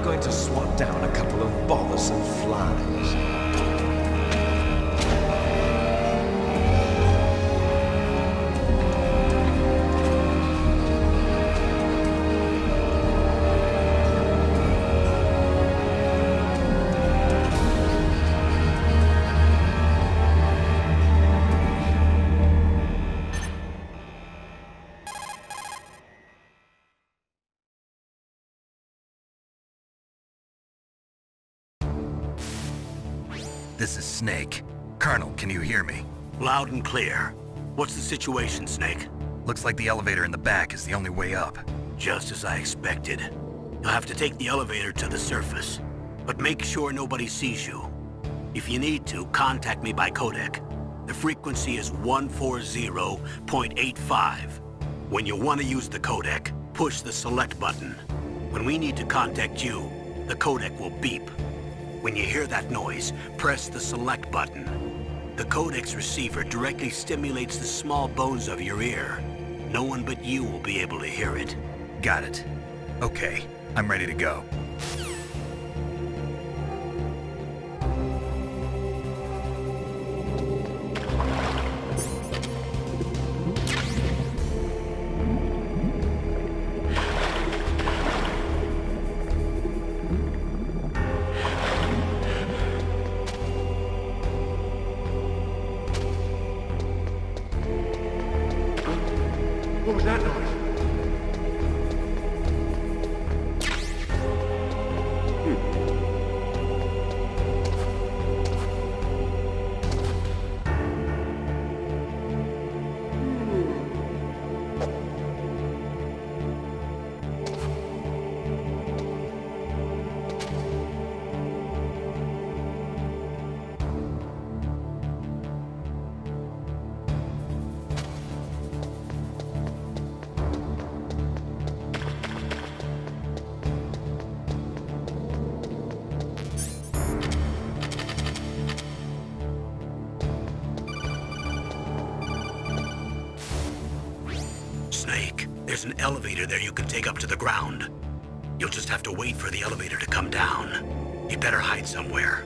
I'm going to swat down a couple of bothersome flies. This is Snake. Colonel, can you hear me? Loud and clear. What's the situation, Snake? Looks like the elevator in the back is the only way up. Just as I expected. You'll have to take the elevator to the surface. But make sure nobody sees you. If you need to, contact me by codec. The frequency is 140.85. When you want to use the codec, push the select button. When we need to contact you, the codec will beep. When you hear that noise, press the select button. The codec's receiver directly stimulates the small bones of your ear. No one but you will be able to hear it. Got it. Okay, I'm ready to go. What was that noise? Snake, there's an elevator there you can take up to the ground. You'll just have to wait for the elevator to come down. You'd better hide somewhere.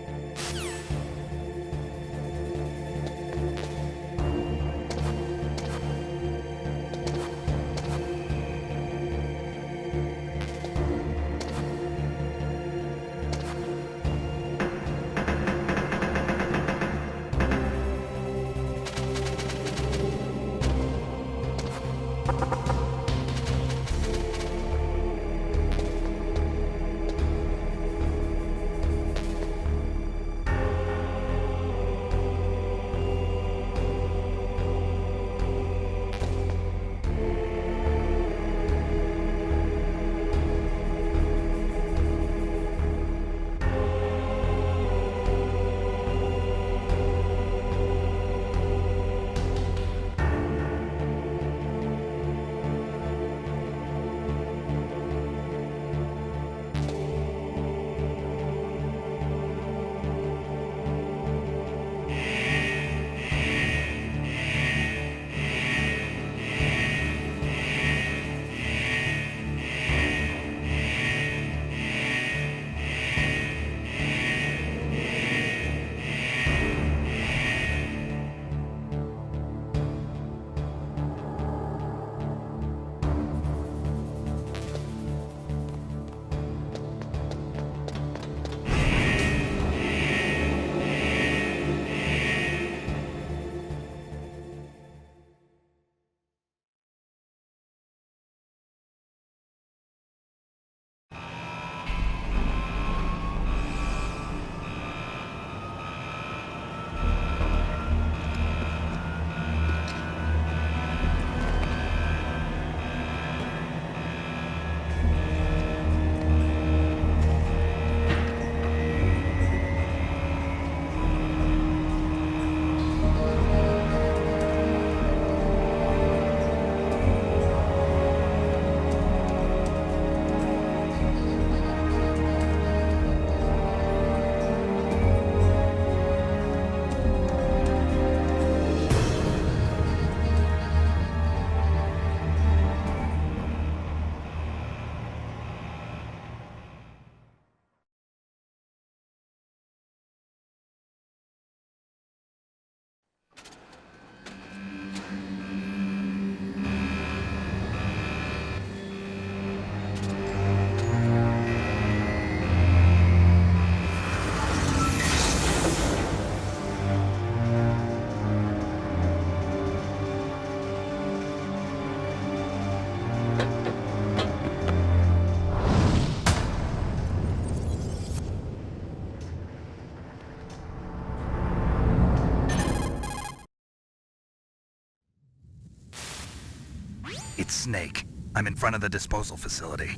Snake. I'm in front of the disposal facility.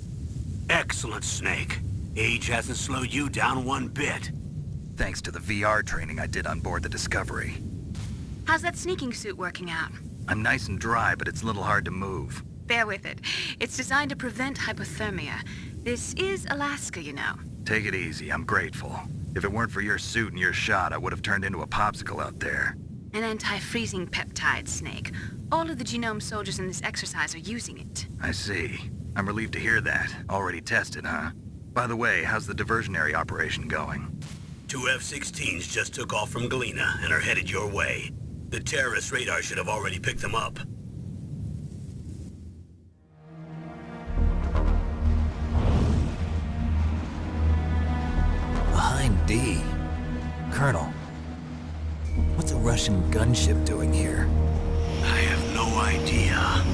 Excellent, Snake. Age hasn't slowed you down one bit. Thanks to the VR training I did on board the Discovery. How's that sneaking suit working out? I'm nice and dry, but it's a little hard to move. Bear with it. It's designed to prevent hypothermia. This is Alaska, you know. Take it easy, I'm grateful. If it weren't for your suit and your shot, I would have turned into a popsicle out there. An anti-freezing peptide, Snake. All of the genome soldiers in this exercise are using it. I see. I'm relieved to hear that. Already tested, huh? By the way, how's the diversionary operation going? 2 F-16s just took off from Galena and are headed your way. The terrorist radar should have already picked them up. Behind D. Colonel, what's a Russian gunship doing here? I have no idea,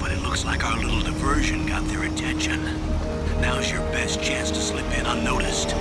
but it looks like our little diversion got their attention. Now's your best chance to slip in unnoticed.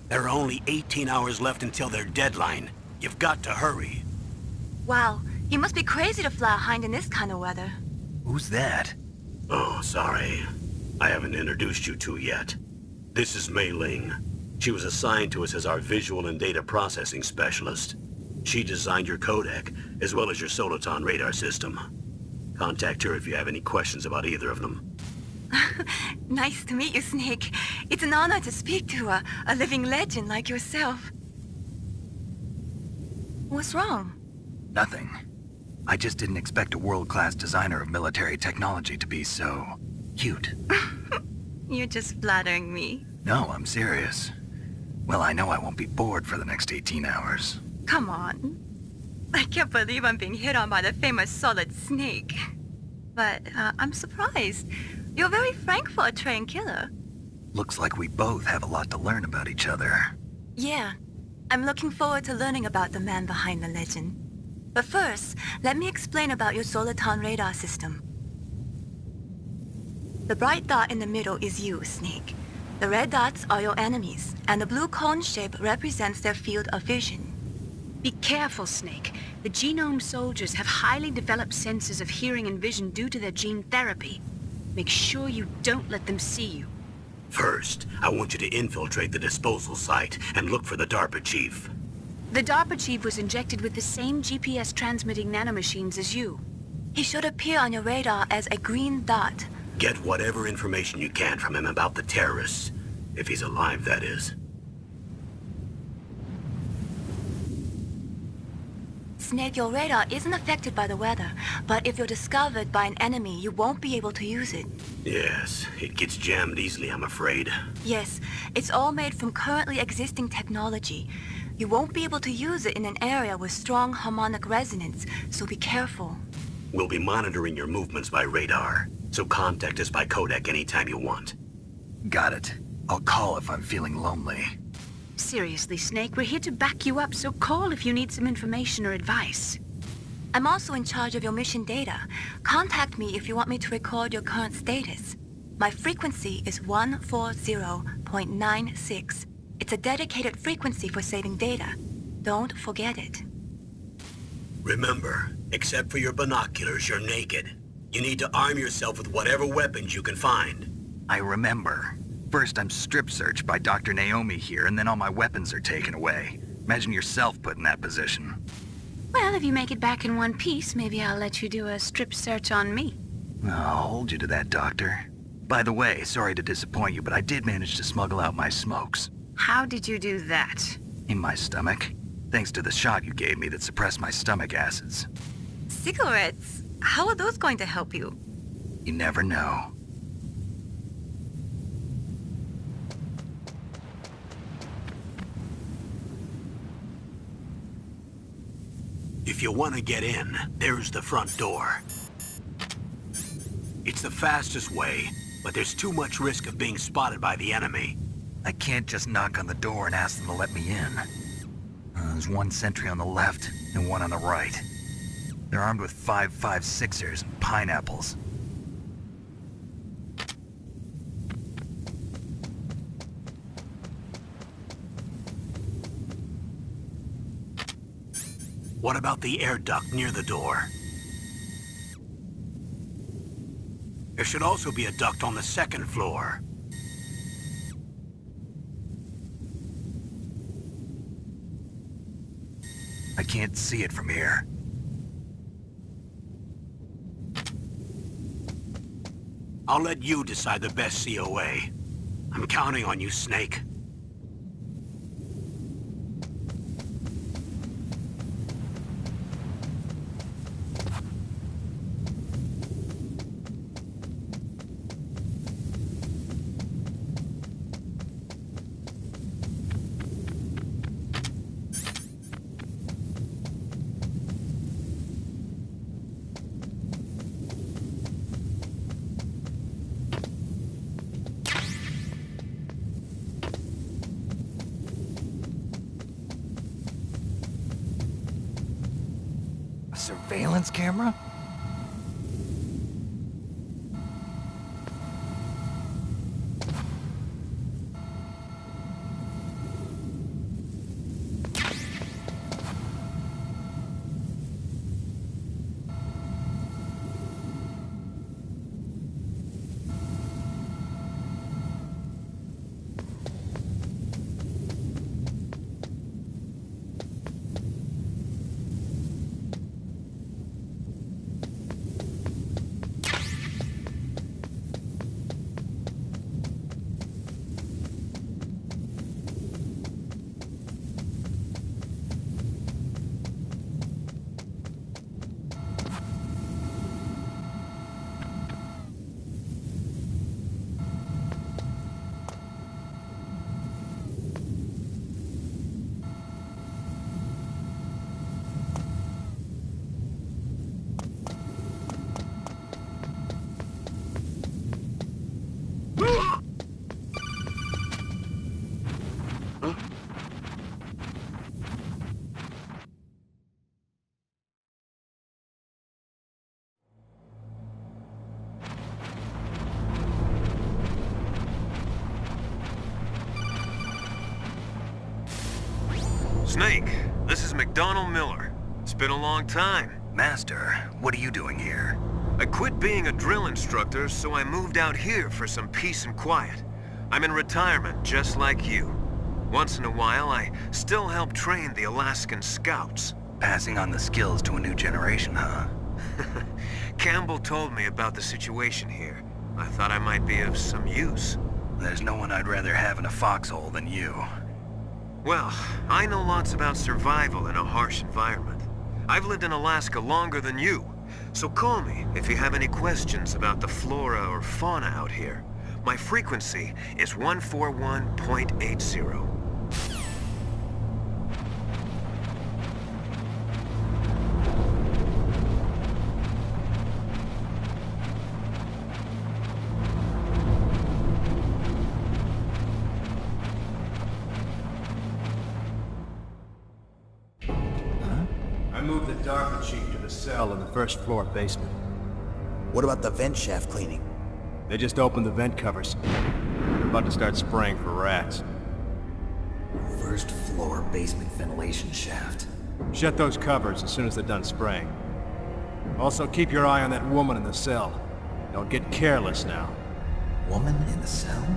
There are only 18 hours left until their deadline. You've got to hurry. Wow, you must be crazy to fly a Hind in this kind of weather. Who's that? Oh, sorry. I haven't introduced you to yet. This is Mei Ling. She was assigned to us as our visual and data processing specialist. She designed your codec, as well as your Soliton radar system. Contact her if you have any questions about either of them. Nice to meet you, Snake. It's an honor to speak to a living legend like yourself. What's wrong? Nothing. I just didn't expect a world-class designer of military technology to be so cute. You're just flattering me. No, I'm serious. Well, I know I won't be bored for the next 18 hours. Come on. I can't believe I'm being hit on by the famous Solid Snake. But I'm surprised. You're very frank for a trained killer. Looks like we both have a lot to learn about each other. Yeah. I'm looking forward to learning about the man behind the legend. But first, let me explain about your Soliton radar system. The bright dot in the middle is you, Snake. The red dots are your enemies, and the blue cone shape represents their field of vision. Be careful, Snake. The genome soldiers have highly developed senses of hearing and vision due to their gene therapy. Make sure you don't let them see you. First, I want you to infiltrate the disposal site and look for the DARPA chief. The DARPA chief was injected with the same GPS-transmitting nanomachines as you. He should appear on your radar as a green dot. Get whatever information you can from him about the terrorists. If he's alive, that is. Snake, your radar isn't affected by the weather, but if you're discovered by an enemy, you won't be able to use it. Yes, it gets jammed easily, I'm afraid. Yes, it's all made from currently existing technology. You won't be able to use it in an area with strong harmonic resonance, so be careful. We'll be monitoring your movements by radar, so contact us by codec anytime you want. Got it. I'll call if I'm feeling lonely. Seriously, Snake, we're here to back you up, so call if you need some information or advice. I'm also in charge of your mission data. Contact me if you want me to record your current status. My frequency is 140.96. It's a dedicated frequency for saving data. Don't forget it. Remember, except for your binoculars, you're naked. You need to arm yourself with whatever weapons you can find. I remember. First, I'm strip searched by Dr. Naomi here, and then all my weapons are taken away. Imagine yourself put in that position. Well, if you make it back in one piece, maybe I'll let you do a strip search on me. I'll hold you to that, Doctor. By the way, sorry to disappoint you, but I did manage to smuggle out my smokes. How did you do that? In my stomach. Thanks to the shot you gave me that suppressed my stomach acids. Cigarettes? How are those going to help you? You never know. If you want to get in, there's the front door. It's the fastest way, but there's too much risk of being spotted by the enemy. I can't just knock on the door and ask them to let me in. There's one sentry on the left and one on the right. They're armed with 5.56ers and pineapples. What about the air duct near the door? There should also be a duct on the second floor. I can't see it from here. I'll let you decide the best COA. I'm counting on you, Snake. A surveillance camera? Snake, this is McDonald Miller. It's been a long time. Master, what are you doing here? I quit being a drill instructor, so I moved out here for some peace and quiet. I'm in retirement, just like you. Once in a while, I still help train the Alaskan Scouts. Passing on the skills to a new generation, huh? Campbell told me about the situation here. I thought I might be of some use. There's no one I'd rather have in a foxhole than you. Well, I know lots about survival in a harsh environment. I've lived in Alaska longer than you, so call me if you have any questions about the flora or fauna out here. My frequency is 141.80. I moved the Darker Chief to the cell in the first floor basement. What about the vent shaft cleaning? They just opened the vent covers. They're about to start spraying for rats. First floor basement ventilation shaft. Shut those covers as soon as they're done spraying. Also, keep your eye on that woman in the cell. Don't get careless now. Woman in the cell?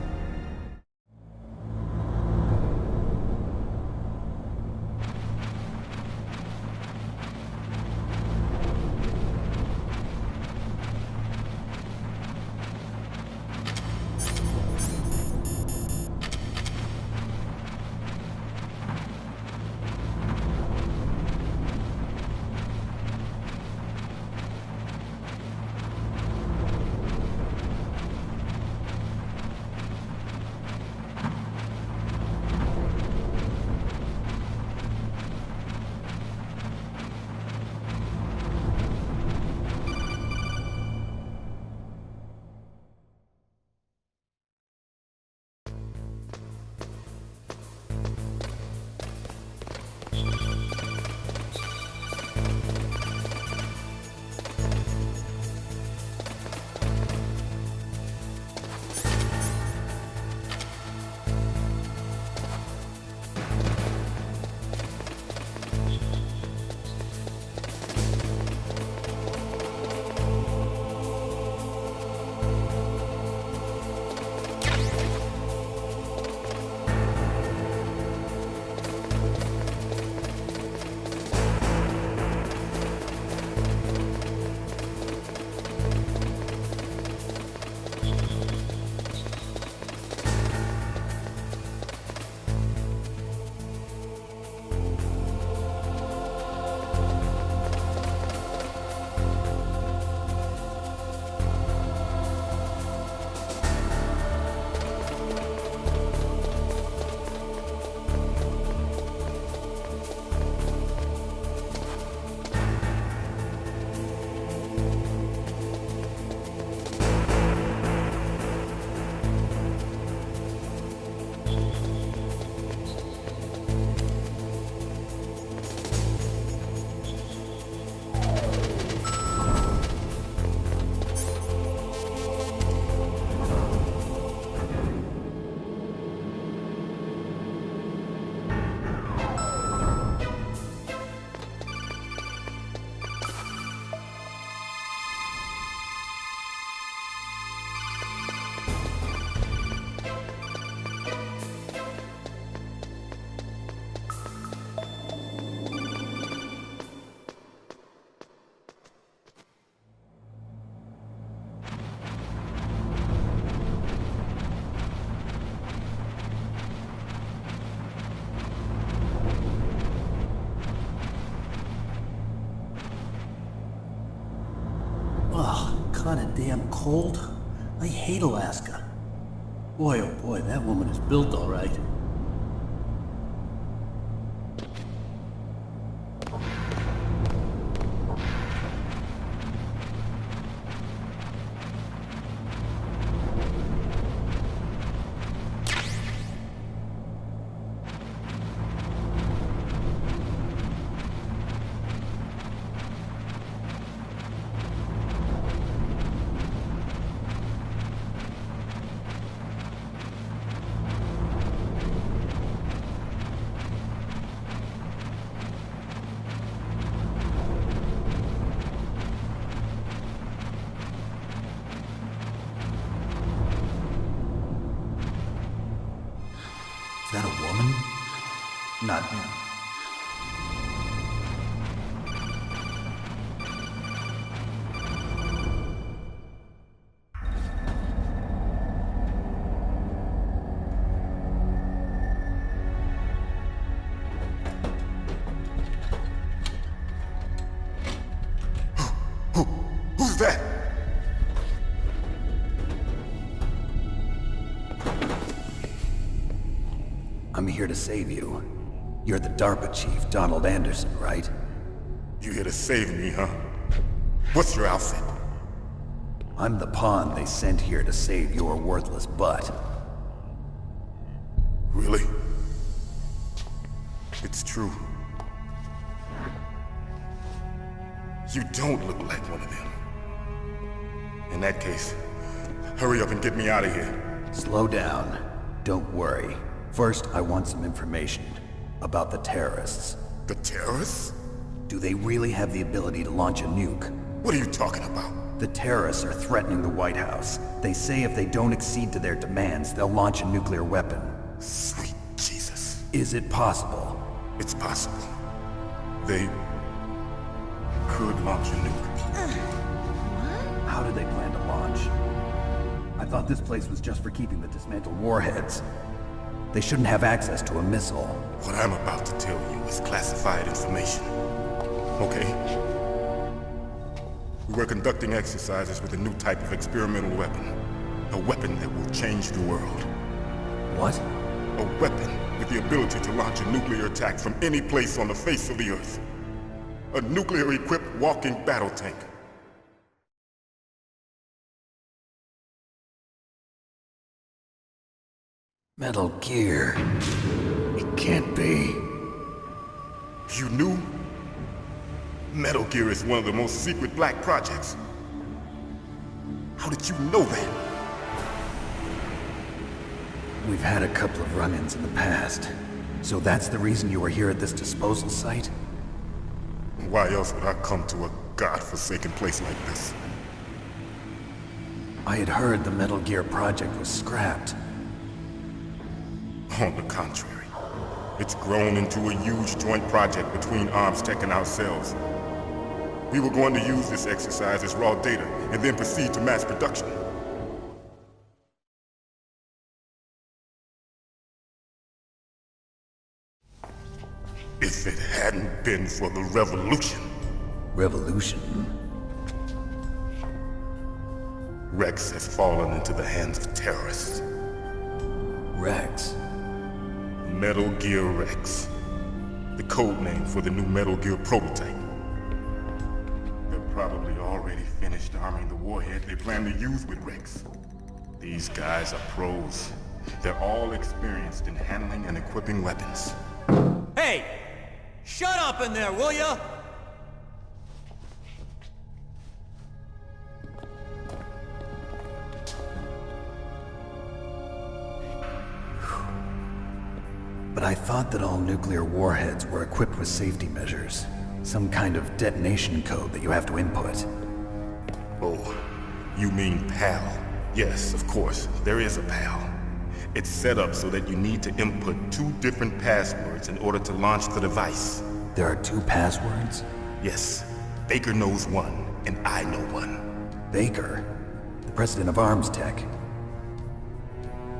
Oh, kinda damn cold. I hate Alaska. Boy, oh boy, that woman is built all right. Is that a woman? Not him. Who's that? I'm here to save you. You're the DARPA chief, Donald Anderson, right? You here to save me, huh? What's your outfit? I'm the pawn they sent here to save your worthless butt. Really? It's true. You don't look like one of them. In that case, hurry up and get me out of here. Slow down. Don't worry. First, I want some information about the terrorists. The terrorists? Do they really have the ability to launch a nuke? What are you talking about? The terrorists are threatening the White House. They say if they don't accede to their demands, they'll launch a nuclear weapon. Sweet Jesus. Is it possible? It's possible. They could launch a nuke. How do they plan to launch? I thought this place was just for keeping the dismantled warheads. They shouldn't have access to a missile. What I'm about to tell you is classified information. Okay? We were conducting exercises with a new type of experimental weapon. A weapon that will change the world. What? A weapon with the ability to launch a nuclear attack from any place on the face of the Earth. A nuclear-equipped walking battle tank. Metal Gear. It can't be. You knew? Metal Gear is one of the most secret black projects. How did you know that? We've had a couple of run-ins in the past. So that's the reason you were here at this disposal site? Why else would I come to a godforsaken place like this? I had heard the Metal Gear project was scrapped. On the contrary, it's grown into a huge joint project between ArmsTech and ourselves. We were going to use this exercise as raw data and then proceed to mass production. If it hadn't been for the revolution. Revolution? Rex has fallen into the hands of terrorists. Rex? Metal Gear Rex. The code name for the new Metal Gear prototype. They're probably already finished arming the warhead they plan to use with Rex. These guys are pros. They're all experienced in handling and equipping weapons. Hey! Shut up in there, will ya? But I thought that all nuclear warheads were equipped with safety measures. Some kind of detonation code that you have to input. Oh, you mean PAL? Yes, of course, there is a PAL. It's set up so that you need to input 2 different passwords in order to launch the device. There are 2 passwords? Yes, Baker knows one, and I know one. Baker? The president of ArmsTech?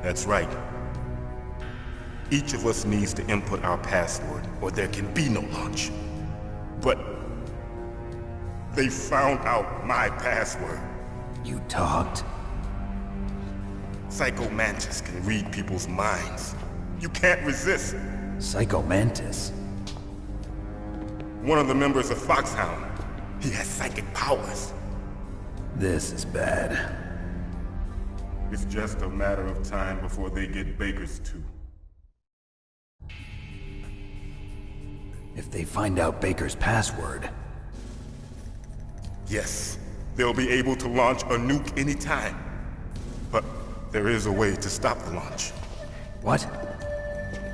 That's right. Each of us needs to input our password, or there can be no launch. But They found out my password. You talked? Psycho Mantis can read people's minds. You can't resist. Psycho Mantis? One of the members of Foxhound. He has psychic powers. This is bad. It's just a matter of time before they get Baker's too. If they find out Baker's password... Yes, they'll be able to launch a nuke anytime. But there is a way to stop the launch. What?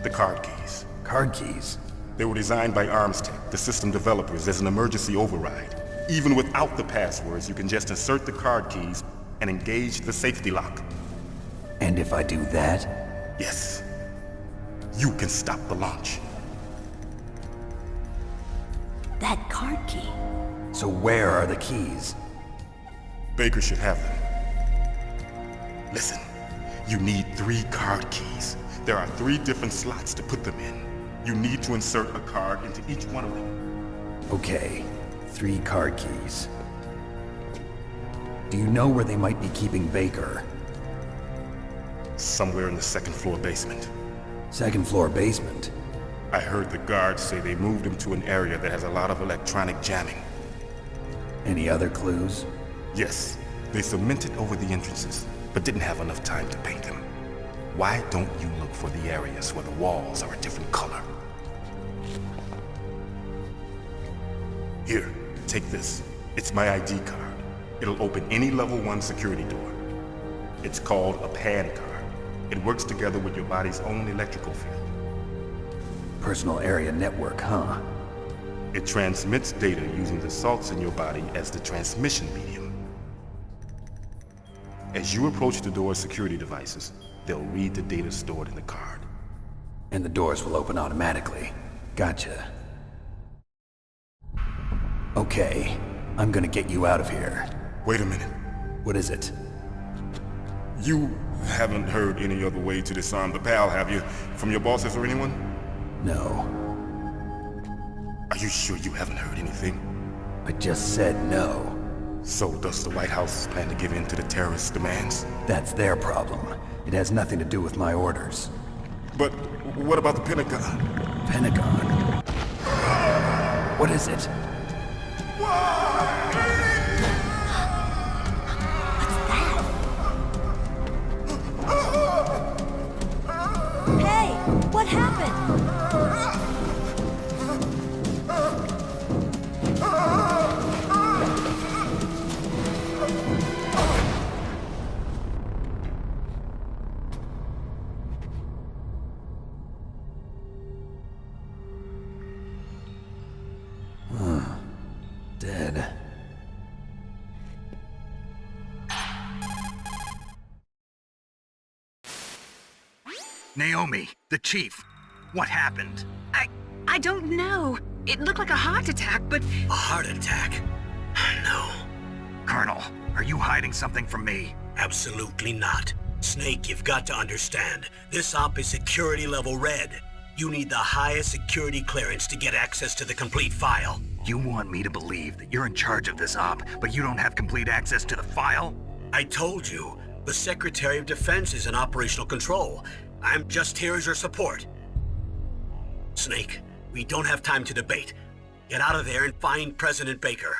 The card keys. Card keys? They were designed by Armstech, the system developers, as an emergency override. Even without the passwords, you can just insert the card keys and engage the safety lock. And if I do that? Yes. You can stop the launch. That card key. So where are the keys? Baker should have them. Listen, you need 3 card keys. There are 3 different slots to put them in. You need to insert a card into each one of them. Okay, 3 card keys. Do you know where they might be keeping Baker? Somewhere in the 2nd floor basement. 2nd floor basement? I heard the guards say they moved him to an area that has a lot of electronic jamming. Any other clues? Yes, they cemented over the entrances, but didn't have enough time to paint them. Why don't you look for the areas where the walls are a different color? Here, take this. It's my ID card. It'll open any level 1 security door. It's called a PAN card. It works together with your body's own electrical field. Personal area network, huh? It transmits data using the salts in your body as the transmission medium. As you approach the door's security devices, they'll read the data stored in the card. And the doors will open automatically. Gotcha. Okay, I'm gonna get you out of here. Wait a minute. What is it? You haven't heard any other way to disarm the PAL, have you? From your bosses or anyone? No. Are you sure you haven't heard anything? I just said no. So does the White House plan to give in to the terrorists' demands? That's their problem. It has nothing to do with my orders. But what about the Pentagon? Pentagon? What is it? Hey, what happened? Dead. Naomi, the chief. What happened? I don't know. It looked like a heart attack, but... A heart attack? No, Colonel, are you hiding something from me? absolutely not. Snake, you've got to understand. This op is security level red. You need the highest security clearance to get access to the complete file. You want me to believe that you're in charge of this op, but you don't have complete access to the file? I told you, the Secretary of Defense is in operational control. I'm just here as your support. Snake, we don't have time to debate. Get out of there and find President Baker.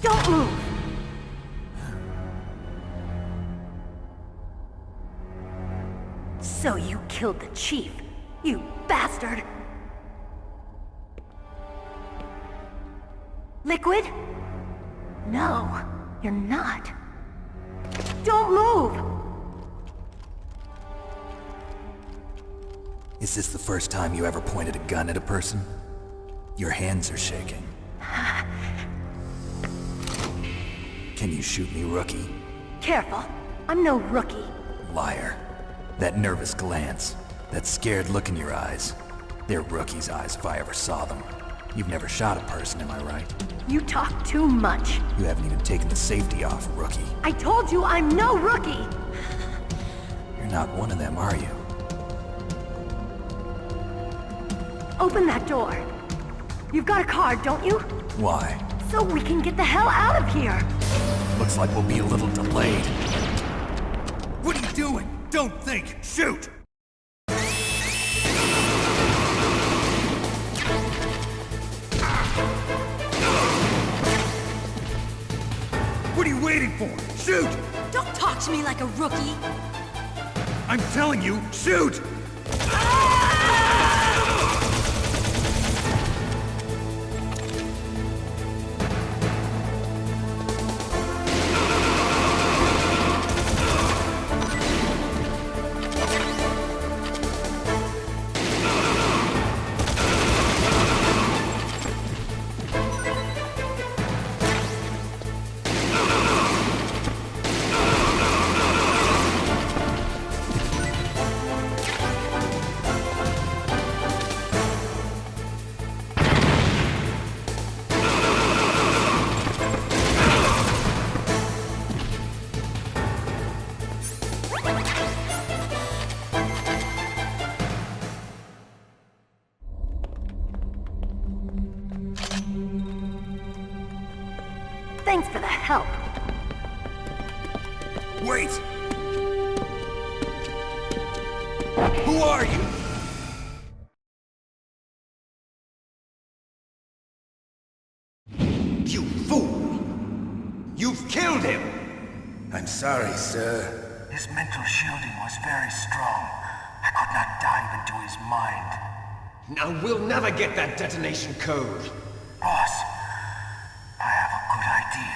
Don't move! So you killed the chief, you bastard! Liquid? No, you're not. Don't move! Is this the first time you ever pointed a gun at a person? Your hands are shaking. Can you shoot me, rookie? Careful. I'm no rookie. Liar. That nervous glance, that scared look in your eyes. They're rookie's eyes if I ever saw them. You've never shot a person, am I right? You talk too much. You haven't even taken the safety off, rookie. I told you I'm no rookie! You're not one of them, are you? Open that door. You've got a card, don't you? Why? So we can get the hell out of here! Looks like we'll be a little delayed. What are you doing? Don't think! Shoot! What are you waiting for? Shoot! Don't talk to me like a rookie. I'm telling you, shoot! Thanks for the help. Wait! Who are you? You fool! You've killed him! I'm sorry, sir. His mental shielding was very strong. I could not dive into his mind. Now we'll never get that detonation code. Boss, I have a good idea.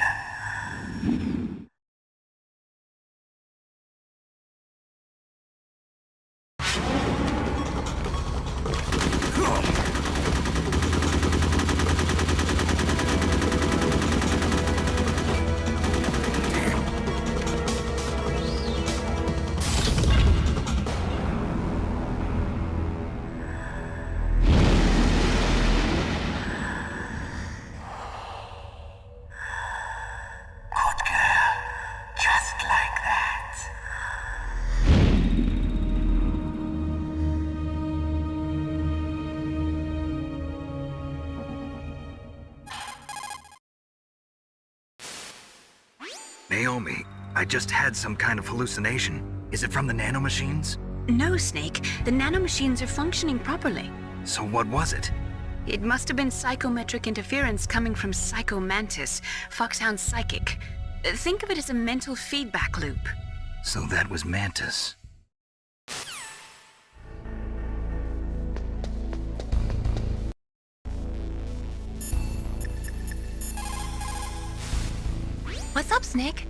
Naomi, I just had some kind of hallucination. Is it from the nanomachines? No, Snake. The nanomachines are functioning properly. So what was it? It must have been psychometric interference coming from Psycho Mantis, Foxhound Psychic. Think of it as a mental feedback loop. So that was Mantis. What's up, Snake?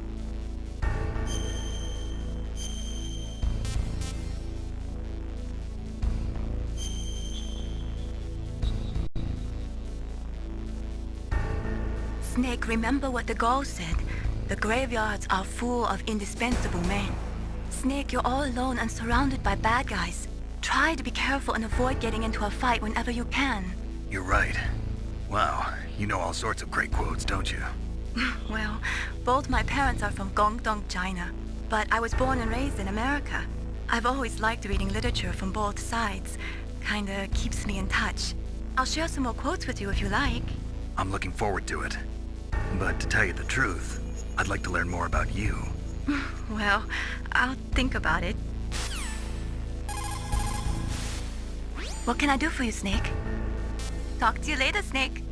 Snake, remember what the Gaul said. The graveyards are full of indispensable men. Snake, you're all alone and surrounded by bad guys. Try to be careful and avoid getting into a fight whenever you can. You're right. Wow, you know all sorts of great quotes, don't you? Well, both my parents are from Guangdong, China, but I was born and raised in America. I've always liked reading literature from both sides. Kinda keeps me in touch. I'll share some more quotes with you if you like. I'm looking forward to it. But to tell you the truth, I'd like to learn more about you. Well, I'll think about it. What can I do for you, Snake? Talk to you later, Snake.